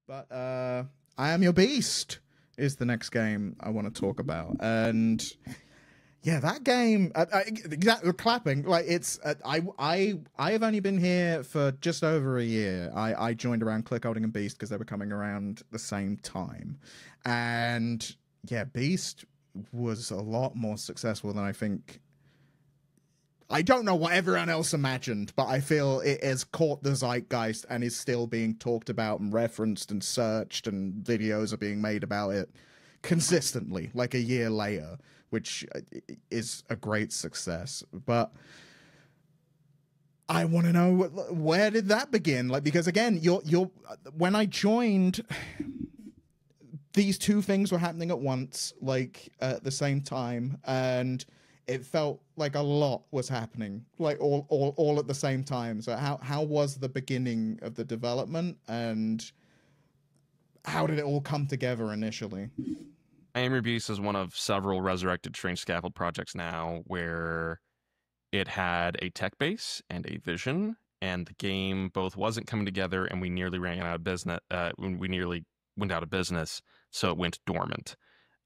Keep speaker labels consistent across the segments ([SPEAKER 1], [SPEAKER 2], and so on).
[SPEAKER 1] But I Am Your Beast is the next game I want to talk about, and yeah, that game. Exactly, clapping. Like it's. I have only been here for just over a year. I joined around Click Holding and Beast because they were coming around the same time, and yeah, Beast was a lot more successful than I think. I don't know what everyone else imagined, but I feel it has caught the zeitgeist and is still being talked about and referenced and searched, and videos are being made about it consistently, like a year later, which is a great success. But I want to know where did that begin? Like, because again, you're when I joined, these two things were happening at once, like at the same time, and it felt like a lot was happening, like all at the same time. So how was the beginning of the development, and how did it all come together initially?
[SPEAKER 2] I Am Your Beast is one of several resurrected Strange Scaffold projects now where it had a tech base and a vision, and the game both wasn't coming together, and we nearly ran out of business. We nearly went out of business, so it went dormant.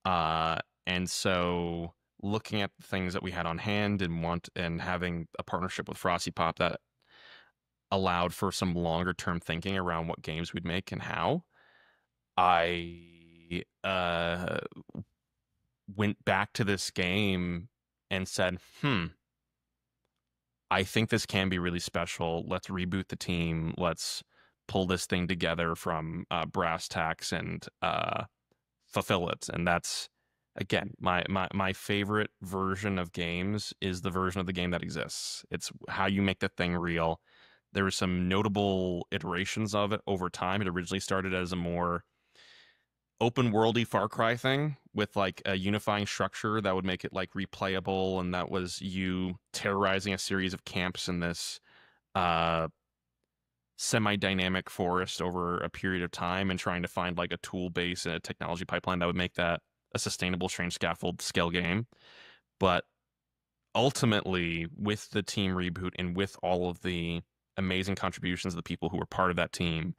[SPEAKER 2] And so, looking at the things that we had on hand and having a partnership with Frosty Pop that allowed for some longer term thinking around what games we'd make and how, I went back to this game and said, I think this can be really special. Let's reboot the team. Let's pull this thing together from brass tacks and fulfill it. And that's, again, my favorite version of games is the version of the game that exists. It's how you make the thing real. There were some notable iterations of it over time. It originally started as a more open worldy Far Cry thing with like a unifying structure that would make it like replayable, and that was you terrorizing a series of camps in this semi-dynamic forest over a period of time and trying to find like a tool base and a technology pipeline that would make that a sustainable Strange Scaffold scale game. But ultimately, with the team reboot and with all of the amazing contributions of the people who were part of that team,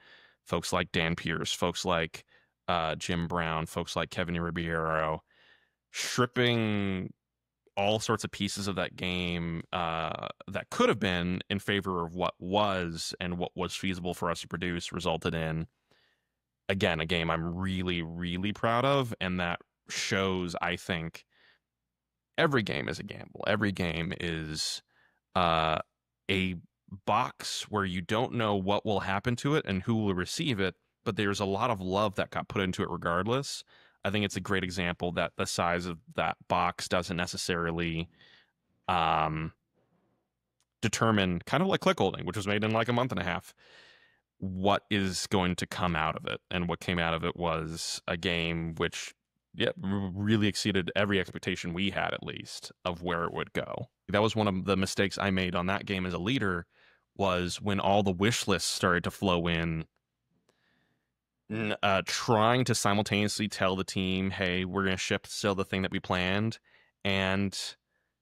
[SPEAKER 2] folks like Dan Pierce, folks like Jim Brown, folks like Kevin Ribeiro, stripping all sorts of pieces of that game that could have been in favor of what was and what was feasible for us to produce resulted in, again, a game I'm really, really proud of. And that shows, I think, every game is a gamble. Every game is a box where you don't know what will happen to it and who will receive it, but there's a lot of love that got put into it regardless. I think it's a great example that the size of that box doesn't necessarily determine, kind of like Click Holding, which was made in like a month and a half, what is going to come out of it. And what came out of it was a game which, yeah, really exceeded every expectation we had, at least, of where it would go. That was one of the mistakes I made on that game as a leader, was when all the wish lists started to flow in, trying to simultaneously tell the team, hey, we're going to ship still the thing that we planned, and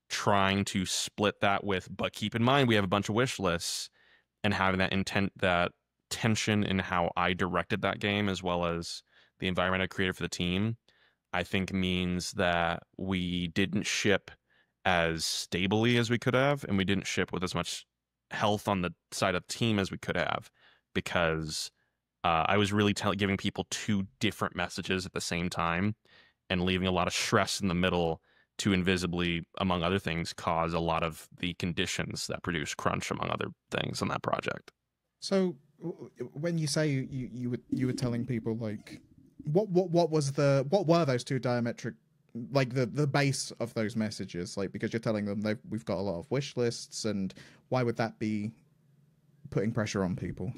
[SPEAKER 2] trying to split that with, but keep in mind we have a bunch of wish lists, and having that tension in how I directed that game, as well as the environment I created for the team, I think means that we didn't ship as stably as we could have, and we didn't ship with as much health on the side of the team as we could have, because I was really giving people two different messages at the same time, and leaving a lot of stress in the middle to invisibly, among other things, cause a lot of the conditions that produce crunch, among other things, on that project.
[SPEAKER 1] So, when you say you were telling people, like, what were those two diametric, like the base of those messages, like, because you're telling them we've got a lot of wish lists, and why would that be putting pressure on people?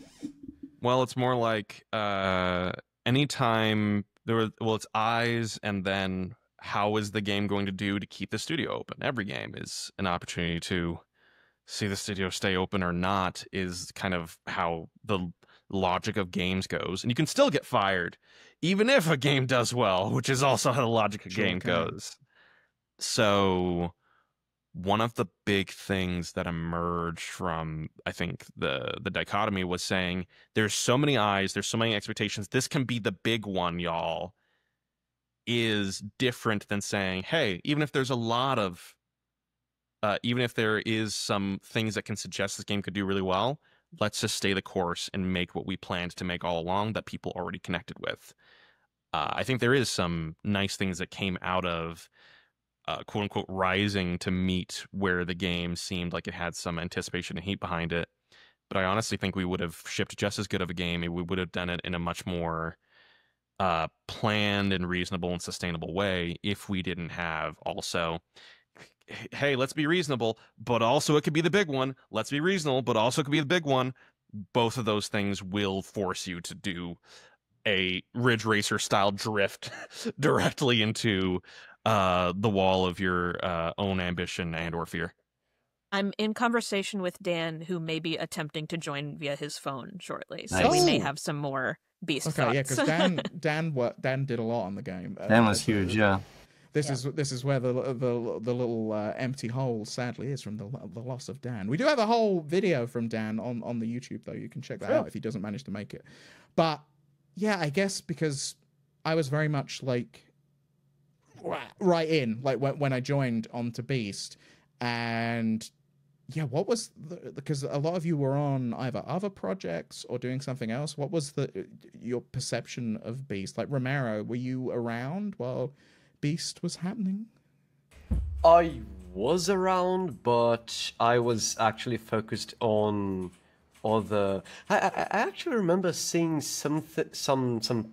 [SPEAKER 2] Well, it's more like anytime it's eyes, and then how is the game going to do to keep the studio open? Every game is an opportunity to see the studio stay open or not, is kind of how the logic of games goes. And you can still get fired even if a game does well, which is also how the logic of game goes. So one of the big things that emerged from, I think, the dichotomy was saying there's so many eyes, there's so many expectations. This can be the big one, y'all. Is different than saying, hey, even if there's a lot of, even if there is some things that can suggest this game could do really well, let's just stay the course and make what we planned to make all along that people already connected with. I think there is some nice things that came out of quote unquote rising to meet where the game seemed like it had some anticipation and heat behind it. But I honestly think we would have shipped just as good of a game. We would have done it in a much more planned and reasonable and sustainable way if we didn't have also, hey, let's be reasonable, but also it could be the big one. Let's be reasonable, but also it could be the big one. Both of those things will force you to do a Ridge Racer style drift directly into the wall of your own ambition and or fear.
[SPEAKER 3] I'm in conversation with Dan, who may be attempting to join via his phone shortly, so
[SPEAKER 4] Nice.
[SPEAKER 3] we may
[SPEAKER 1] Oh.
[SPEAKER 3] have some more Beast
[SPEAKER 1] Okay,
[SPEAKER 3] thoughts.
[SPEAKER 1] yeah, because Dan did a lot on the game.
[SPEAKER 4] Dan was huge, yeah.
[SPEAKER 1] This is where the little empty hole sadly is from the loss of Dan. We do have a whole video from Dan on the YouTube though. You can check that out if he doesn't manage to make it. But yeah, I guess because I was very much like right in like when I joined onto Beast, and yeah, what was because a lot of you were on either other projects or doing something else. What was your perception of Beast? Like Romero, were you around while Beast was happening?
[SPEAKER 5] I was around, but I was actually focused on other. I actually remember seeing some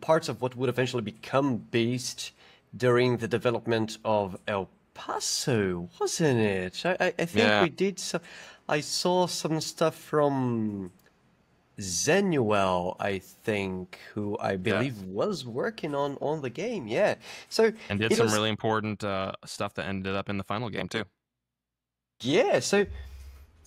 [SPEAKER 5] parts of what would eventually become Beast during the development of El Paso, wasn't it? I think
[SPEAKER 2] Yeah.
[SPEAKER 5] we did some. I saw some stuff from Zenuel, I think, who I believe was working on the game. Yeah, so
[SPEAKER 2] And did
[SPEAKER 5] it
[SPEAKER 2] some
[SPEAKER 5] was-
[SPEAKER 2] really important stuff that ended up in the final game too.
[SPEAKER 5] Yeah, so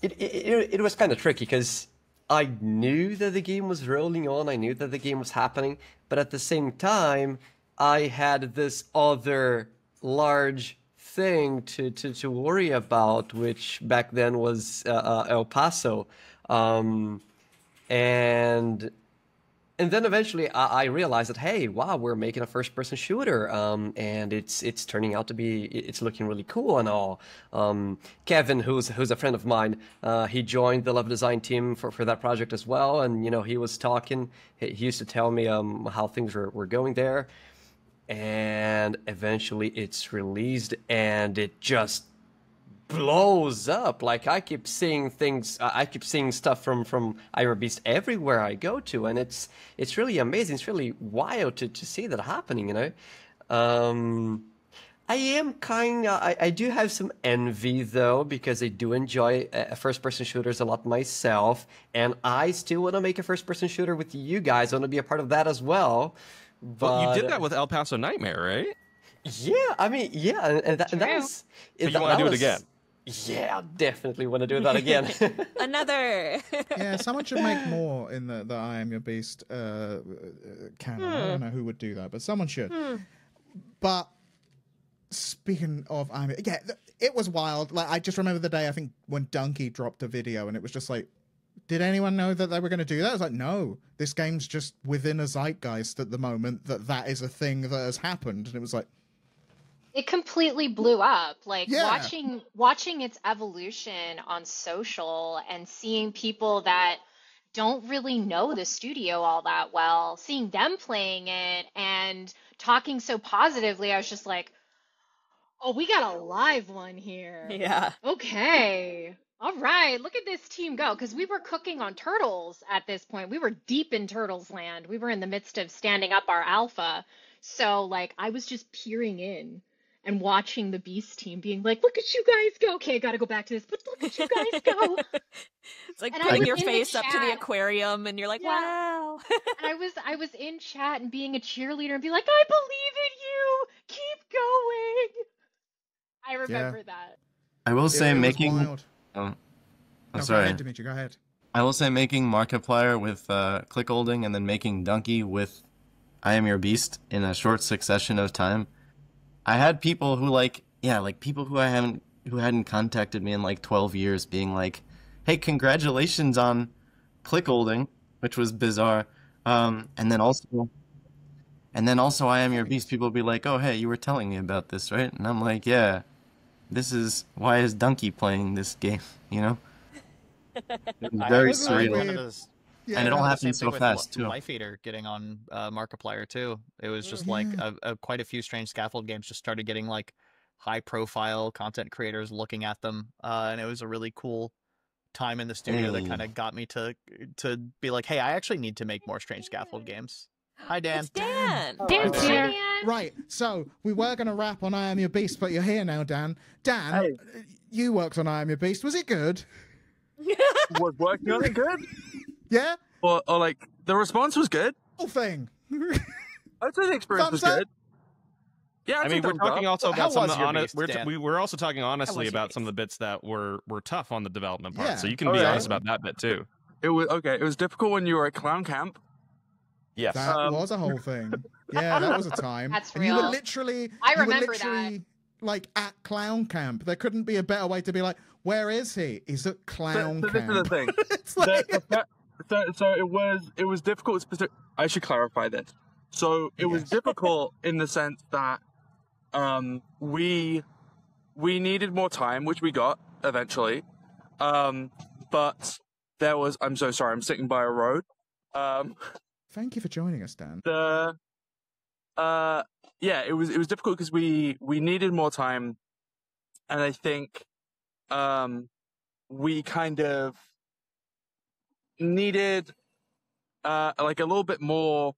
[SPEAKER 5] it was kind of tricky because I knew that the game was rolling on, I knew that the game was happening, but at the same time, I had this other large thing to worry about, which back then was El Paso, and then eventually I realized that, hey, wow, we're making a first-person shooter, and it's turning out to be, it's looking really cool and all. Kevin, who's a friend of mine, he joined the level design team for that project as well, and he was talking. He used to tell me how things were going there, and eventually it's released, and it just blows up. Like I keep seeing things, I keep seeing stuff from Iron Beast everywhere I go to, and it's really amazing. It's really wild to see that happening. I am I do have some envy though, because I do enjoy first-person shooters a lot myself, and I still want to make a first-person shooter with you guys. I want to be a part of that as well.
[SPEAKER 2] Well, you
[SPEAKER 5] But
[SPEAKER 2] did that with El Paso Nightmare, right?
[SPEAKER 5] yeah, I mean, yeah, and that was.
[SPEAKER 2] So you wanna do it again?
[SPEAKER 5] Yeah, definitely want to do that again.
[SPEAKER 3] Another.
[SPEAKER 1] Yeah, someone should make more in the I Am Your Beast canon. I don't know who would do that, but someone should. But speaking of it was wild. Like I just remember the day I think when Dunkey dropped a video, and it was just like, did anyone know that they were going to do that? I was like, no, this game's just within a zeitgeist at the moment that is a thing that has happened, and it was like,
[SPEAKER 6] it completely blew up. Like
[SPEAKER 1] Yeah.
[SPEAKER 6] watching its evolution on social and seeing people that don't really know the studio all that well, seeing them playing it and talking so positively, I was just like, oh, we got a live one here.
[SPEAKER 3] Yeah.
[SPEAKER 6] Okay. All right. Look at this team go. Because we were cooking on turtles at this point. We were deep in Turtles land. We were in the midst of standing up our alpha. So, like, I was just peering in and watching the Beast team being like, look at you guys go. Okay, I got to go back to this, but look at you guys go.
[SPEAKER 3] It's like
[SPEAKER 6] And I
[SPEAKER 3] putting
[SPEAKER 6] was
[SPEAKER 3] your
[SPEAKER 6] in the
[SPEAKER 3] face up to the
[SPEAKER 6] chat.
[SPEAKER 3] aquarium, and you're like,
[SPEAKER 6] Yeah.
[SPEAKER 3] wow.
[SPEAKER 6] And I was in chat and being a cheerleader and be like, I believe in you. Keep going. I remember that.
[SPEAKER 4] I will say
[SPEAKER 1] it was
[SPEAKER 4] making.
[SPEAKER 1] wild.
[SPEAKER 4] Oh,
[SPEAKER 1] No,
[SPEAKER 4] I'm
[SPEAKER 1] go
[SPEAKER 4] sorry.
[SPEAKER 1] ahead, Dimitri, go ahead.
[SPEAKER 4] I will say making Markiplier with click holding and then making Dunkey with I Am Your Beast in a short succession of time. I had people who people who I haven't who hadn't contacted me in like 12 years being like, hey, congratulations on clickholding, which was bizarre. And then also I Am Your Beast, people would be like, oh, hey, you were telling me about this, right? And I'm like, yeah, why is Donkey playing this game, you know? It was very
[SPEAKER 1] Wasn't that
[SPEAKER 4] surreal.
[SPEAKER 1] weird? Yeah.
[SPEAKER 4] And it all
[SPEAKER 7] The
[SPEAKER 4] happened
[SPEAKER 7] same
[SPEAKER 4] so
[SPEAKER 7] thing
[SPEAKER 4] fast,
[SPEAKER 7] with
[SPEAKER 4] too.
[SPEAKER 7] Life Eater getting on Markiplier too. It was just like quite a few Strange Scaffold games just started getting like high-profile content creators looking at them, and it was a really cool time in the studio that
[SPEAKER 4] Hey.
[SPEAKER 7] kind of got me to be like, hey, I actually need to make more Strange Scaffold games. Hi, Dan.
[SPEAKER 3] It's Dan.
[SPEAKER 6] Dan's
[SPEAKER 1] Hi,
[SPEAKER 6] here.
[SPEAKER 1] Dan. Right, so we were going to wrap on I Am Your Beast, but you're here now, Dan. Dan,
[SPEAKER 8] Hey.
[SPEAKER 1] you worked on I Am Your Beast. Was it good?
[SPEAKER 8] Was working on it good?
[SPEAKER 1] Yeah?
[SPEAKER 8] Or like the response was good?
[SPEAKER 1] Whole thing.
[SPEAKER 8] I'd say the experience was
[SPEAKER 1] Thumbs up?
[SPEAKER 8] good. Yeah,
[SPEAKER 2] I mean, we're talking also
[SPEAKER 7] How
[SPEAKER 2] about some of
[SPEAKER 7] was
[SPEAKER 2] the
[SPEAKER 7] your
[SPEAKER 2] honest.
[SPEAKER 7] beast, Dan?
[SPEAKER 2] We were also talking honestly
[SPEAKER 7] was your
[SPEAKER 2] about some of the bits that were tough on the development part.
[SPEAKER 1] Yeah.
[SPEAKER 2] So you can
[SPEAKER 8] Oh,
[SPEAKER 2] be
[SPEAKER 8] yeah.
[SPEAKER 2] honest about that bit too.
[SPEAKER 8] It was okay. It was difficult when you were at clown camp.
[SPEAKER 2] Yes.
[SPEAKER 1] That was a whole thing. Yeah, that was a time.
[SPEAKER 6] That's
[SPEAKER 1] And you were
[SPEAKER 6] real.
[SPEAKER 1] literally,
[SPEAKER 6] I
[SPEAKER 1] you were
[SPEAKER 6] remember
[SPEAKER 1] literally, like at clown camp. There couldn't be a better way to be like, where is he? He's at clown
[SPEAKER 8] So this
[SPEAKER 1] camp.
[SPEAKER 8] is the thing.
[SPEAKER 1] It's like,
[SPEAKER 8] So it was difficult. I should clarify this. So it was
[SPEAKER 1] Yes.
[SPEAKER 8] difficult in the sense that we needed more time, which we got eventually. But there was. I'm so sorry. I'm sitting by a road.
[SPEAKER 1] thank you for joining us, Dan.
[SPEAKER 8] Yeah, it was difficult because we needed more time, and I think we kind of needed like a little bit more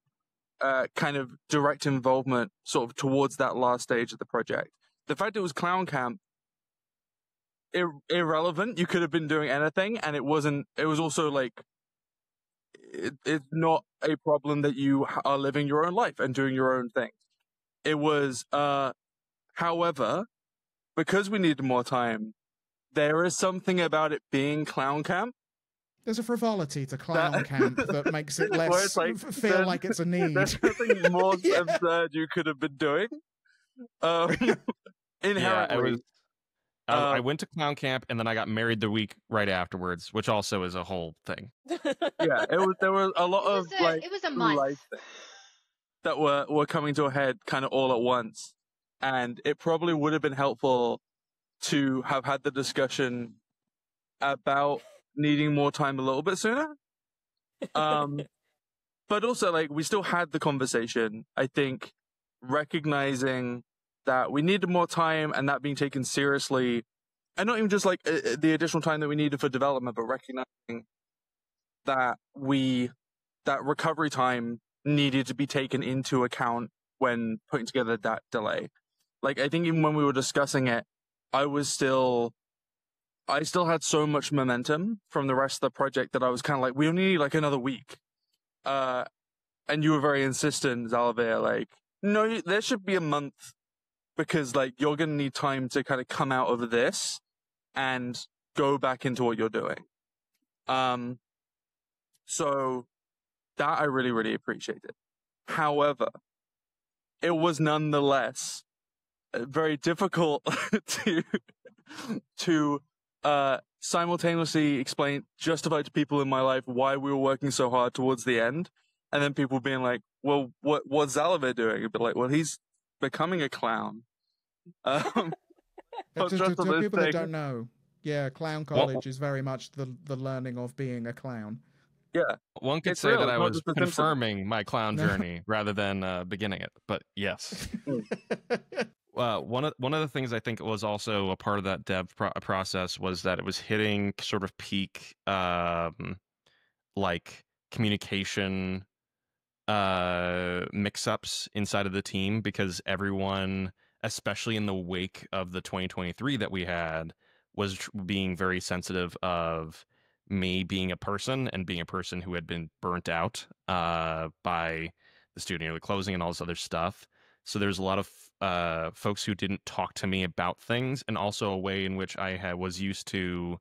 [SPEAKER 8] kind of direct involvement sort of towards that last stage of the project. The fact it was clown camp, irrelevant. You could have been doing anything, and it wasn't. It was also like it's not a problem that you are living your own life and doing your own thing. It was, however, because we needed more time, there is something about it being clown camp.
[SPEAKER 1] There's a frivolity to clown camp that makes it
[SPEAKER 8] Where
[SPEAKER 1] less
[SPEAKER 8] it's like,
[SPEAKER 1] feel
[SPEAKER 8] there's-
[SPEAKER 1] like it's a need.
[SPEAKER 8] There's something more
[SPEAKER 1] Yeah.
[SPEAKER 8] absurd you could have been doing.
[SPEAKER 2] Yeah,
[SPEAKER 8] Inherently.
[SPEAKER 2] I went to clown camp and then I got married the week right afterwards, which also is a whole thing.
[SPEAKER 8] Yeah, there was a lot of like
[SPEAKER 6] It was a month.
[SPEAKER 8] life things that were coming to a head kind of all at once, and it probably would have been helpful to have had the discussion about needing more time a little bit sooner. But also, like, we still had the conversation. I think recognizing that we needed more time and that being taken seriously, and not even just like the additional time that we needed for development, but recognizing that that recovery time needed to be taken into account when putting together that delay. Like, I think even when we were discussing it, I still had so much momentum from the rest of the project that I was kind of like, we only need like another week. And you were very insistent, Zalvir, like, no, there should be a month because like you're going to need time to kind of come out of this and go back into what you're doing. So that I really, really appreciated. However, it was nonetheless very difficult to simultaneously justify to people in my life why we were working so hard towards the end, and then people being like, "Well, what's Zalvir doing?" But like, "Well, he's becoming a clown."
[SPEAKER 1] To
[SPEAKER 8] just on
[SPEAKER 1] people
[SPEAKER 8] those
[SPEAKER 1] that
[SPEAKER 8] things.
[SPEAKER 1] don't know, yeah, clown college is very much the learning of being a clown.
[SPEAKER 8] Yeah,
[SPEAKER 2] One could
[SPEAKER 8] It's
[SPEAKER 2] say
[SPEAKER 8] real,
[SPEAKER 2] that
[SPEAKER 8] it's
[SPEAKER 2] I
[SPEAKER 8] not
[SPEAKER 2] was
[SPEAKER 8] just the Simpsons.
[SPEAKER 2] confirming my clown journey rather than beginning it. But yes. One of the things I think was also a part of that dev process was that it was hitting sort of peak like communication mix-ups inside of the team, because everyone, especially in the wake of the 2023 that we had, was being very sensitive of me being a person and being a person who had been burnt out by the studio closing and all this other stuff. So there's a lot of folks who didn't talk to me about things, and also a way in which I was used to,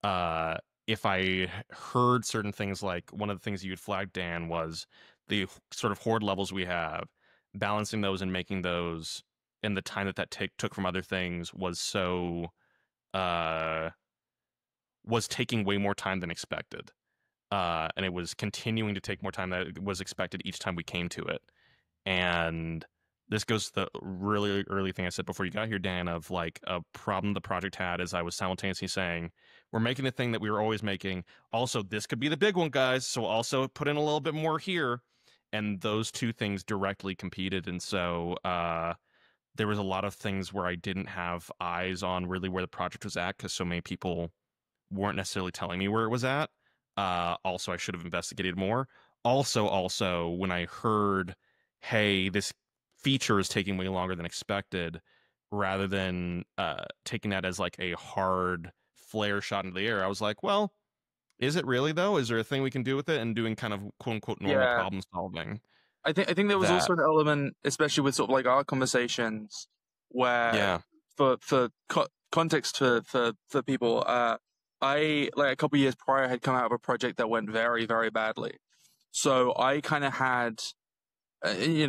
[SPEAKER 2] if I heard certain things, like one of the things you had flagged, Dan, was the sort of horde levels we have, balancing those and making those, and the time that took from other things was so was taking way more time than expected. And it was continuing to take more time than was expected each time we came to it. And this goes to the really early thing I said before you got here, Dan, of like a problem the project had is I was simultaneously saying, we're making the thing that we were always making. Also, this could be the big one, guys. So also put in a little bit more here. And those two things directly competed. And so there was a lot of things where I didn't have eyes on really where the project was at because so many people weren't necessarily telling me where it was at. Also, I should have investigated more. Also, when I heard, hey, this feature is taking way longer than expected, rather than taking that as like a hard flare shot into the air, I was like, well, is it really though? Is there a thing we can do with it? And doing kind of quote unquote normal
[SPEAKER 8] Yeah.
[SPEAKER 2] problem solving.
[SPEAKER 8] I think there was
[SPEAKER 2] that-
[SPEAKER 8] also an element, especially with sort of like our conversations, where
[SPEAKER 2] Yeah.
[SPEAKER 8] for context for people, I like a couple of years prior had come out of a project that went very, very badly. So I kind of had, me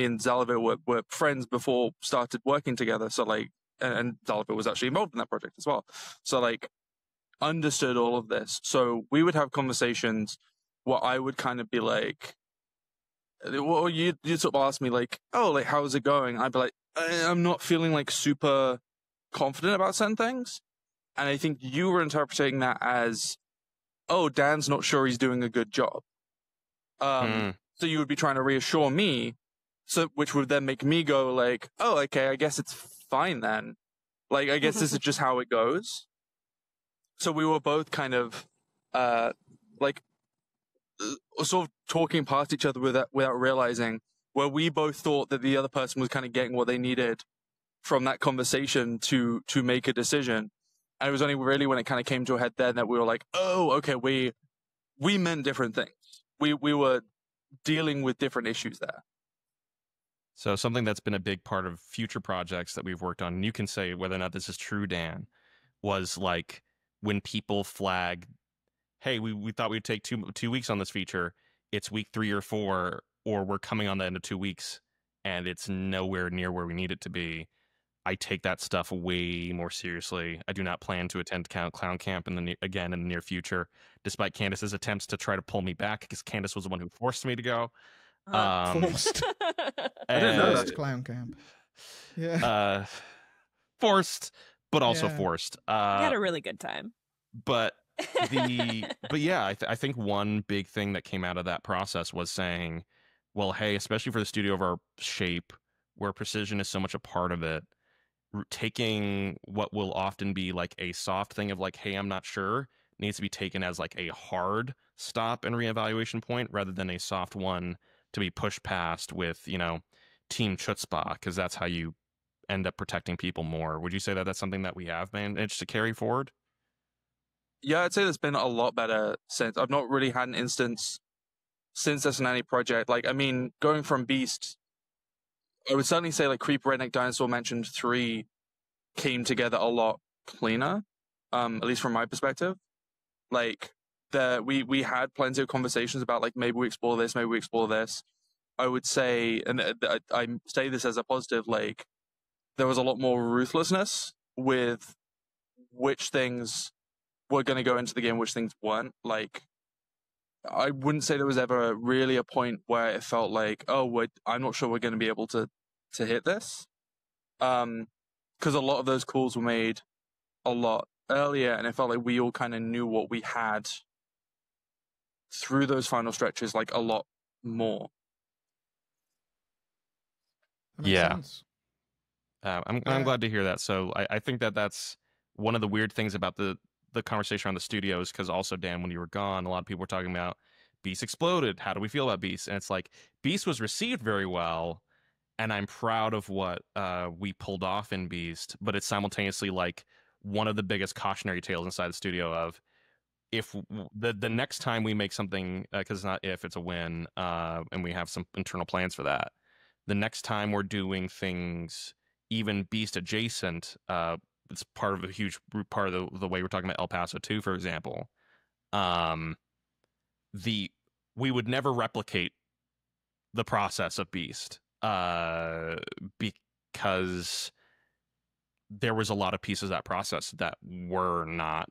[SPEAKER 8] and Zalavir were friends before started working together. So like, and Zalavir was actually involved in that project as well. So like, understood all of this. So we would have conversations where I would kind of be like, well, you sort of ask me like, oh, like how's it going? I'd be like, I'm not feeling like super confident about certain things. And I think you were interpreting that as, oh, Dan's not sure he's doing a good job. So you would be trying to reassure me, which would then make me go like, oh, okay, I guess it's fine then. Like, I guess this is just how it goes. So we were both kind of, sort of talking past each other without realizing, where we both thought that the other person was kind of getting what they needed from that conversation to make a decision. And it was only really when it kind of came to a head then that we were like, oh, okay, we meant different things. We were dealing with different issues there.
[SPEAKER 2] So something that's been a big part of future projects that we've worked on, and you can say whether or not this is true, Dan, was like when people flag, hey, we thought we'd take 2 weeks on this feature. It's week 3 or 4, or we're coming on the end of 2 weeks, and it's nowhere near where we need it to be. I take that stuff way more seriously. I do not plan to attend Clown Camp again in the near future, despite Candace's attempts to try to pull me back, because Candace was the one who forced me to go.
[SPEAKER 1] Forced.
[SPEAKER 8] I didn't know
[SPEAKER 1] Forced
[SPEAKER 8] that.
[SPEAKER 1] clown camp. Yeah.
[SPEAKER 2] Forced, but also
[SPEAKER 1] Yeah.
[SPEAKER 2] forced.
[SPEAKER 3] I had a really good time.
[SPEAKER 2] But yeah, I think one big thing that came out of that process was saying, well, hey, especially for the studio of our shape, where precision is so much a part of it, taking what will often be like a soft thing of like, hey, I'm not sure, needs to be taken as like a hard stop and reevaluation point rather than a soft one to be pushed past with, team chutzpah, because that's how you end up protecting people more. Would you say that that's something that we have managed to carry forward?
[SPEAKER 8] Yeah, I'd say there's been a lot better since. I've not really had an instance since the Cincinnati project. Like, I mean, going from Beast, I would certainly say like Creep, Redneck, Dinosaur mentioned 3 came together a lot cleaner, at least from my perspective. Like, we had plenty of conversations about like, maybe we explore this, maybe we explore this. I would say, and I say this as a positive, like, there was a lot more ruthlessness with which things were going to go into the game, which things weren't. Like, I wouldn't say there was ever really a point where it felt like, oh, I'm not sure we're going to be able to hit this. Because a lot of those calls were made a lot earlier, and it felt like we all kind of knew what we had through those final stretches, like a lot more.
[SPEAKER 1] That makes
[SPEAKER 2] Yeah.
[SPEAKER 1] sense.
[SPEAKER 2] I'm
[SPEAKER 1] Yeah.
[SPEAKER 2] glad to hear that. So I think that's one of the weird things about the conversation around the studios, because also, Dan, when you were gone, a lot of people were talking about Beast exploded. How do we feel about Beast? And it's like, Beast was received very well, and I'm proud of what we pulled off in Beast, but it's simultaneously like one of the biggest cautionary tales inside the studio of, if the next time we make something, because it's not if, it's a when, and we have some internal plans for that. The next time we're doing things even Beast adjacent, it's part of a huge part of the way we're talking about El Paso 2, for example. We would never replicate the process of Beast, because there was a lot of pieces of that process that were not,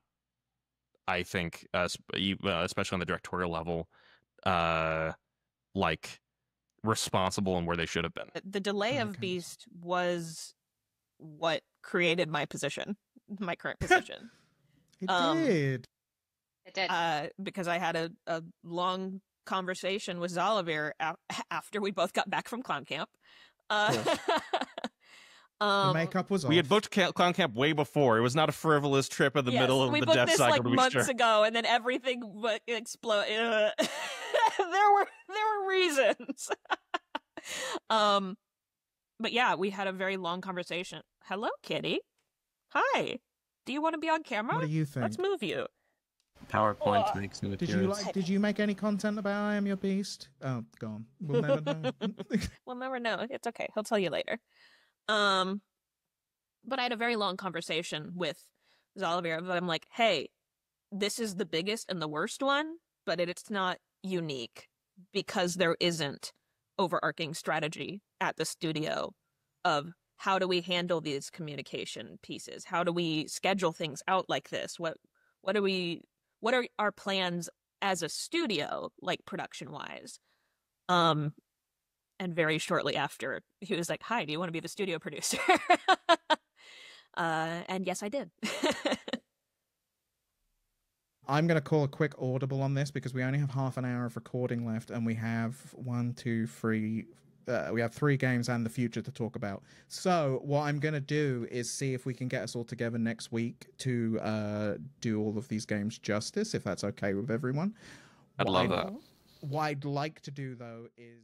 [SPEAKER 2] I think, especially on the directorial level, like responsible and where they should have been.
[SPEAKER 3] The delay of
[SPEAKER 1] Okay.
[SPEAKER 3] Beast was what created my position, my current position.
[SPEAKER 1] It
[SPEAKER 3] Um,
[SPEAKER 1] did.
[SPEAKER 6] It did.
[SPEAKER 3] Because I had a long conversation with Zolivir after we both got back from clown camp.
[SPEAKER 1] The makeup was off.
[SPEAKER 2] We had booked Clown Camp way before. It was not a frivolous trip in the
[SPEAKER 3] Yes,
[SPEAKER 2] middle of
[SPEAKER 3] we
[SPEAKER 2] the
[SPEAKER 3] booked
[SPEAKER 2] dev
[SPEAKER 3] this
[SPEAKER 2] cycle.
[SPEAKER 3] like
[SPEAKER 2] to be
[SPEAKER 3] months
[SPEAKER 2] sure.
[SPEAKER 3] ago, and then everything exploded. there were reasons. But yeah, we had a very long conversation. Hello, kitty. Hi. Do you want to be on camera?
[SPEAKER 1] What do you think?
[SPEAKER 3] Let's move you.
[SPEAKER 4] PowerPoint makes me
[SPEAKER 1] Did you
[SPEAKER 4] appearance.
[SPEAKER 1] like? Did you make any content about I Am Your Beast? Oh, gone. We'll never know.
[SPEAKER 3] We'll never know. It's okay. He'll tell you later. But I had a very long conversation with Zolivir, but I'm like, hey, this is the biggest and the worst one, but it's not unique because there isn't overarching strategy at the studio of how do we handle these communication pieces? How do we schedule things out like this? What are our plans as a studio, like production wise? And very shortly after, he was like, hi, do you want to be the studio producer? And yes, I did.
[SPEAKER 1] I'm going to call a quick audible on this because we only have half an hour of recording left, and we have we have 3 games and the future to talk about. So what I'm going to do is see if we can get us all together next week to do all of these games justice, if that's okay with everyone.
[SPEAKER 2] I'd love that.
[SPEAKER 1] What I'd like to do, though, is...